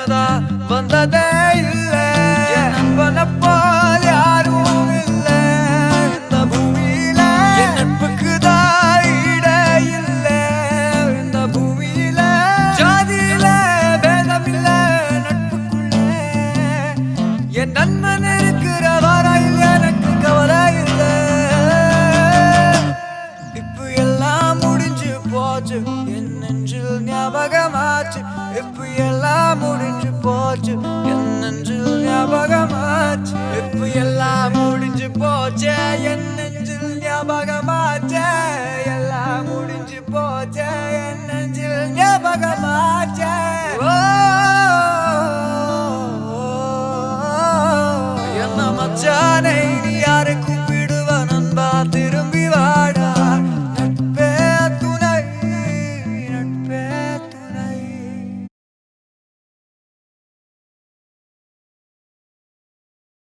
பிரச்சனைதா வந்ததே இல்ல நண்பனை போல் யாரும் இல்ல இந்த பூமியில என் நட்புக்குதான் ஈடே இல்ல இந்த பூமியில ஜாதியில பேதம் இல்ல நட்புக்குள்ள என் நண்பன் இருக்கிற வரையில் எனக்கு கவலை இல்ல இப்ப எல்லாம் முடிஞ்சு போச்சு என் நெஞ்சில் ஞாபகமாச்சு இப்ப எல்லாம் முடிஞ்சு போச்சு என் நெஞ்சில் ஞாபகமாச்சு இப்ப எல்லாம் முடிஞ்சு போச்சு என் நெஞ்சில் ஞாபகமாச்சு எல்லாம் முடிஞ்சு போச்சு என் நெஞ்சில் ஞாபகமாச்சு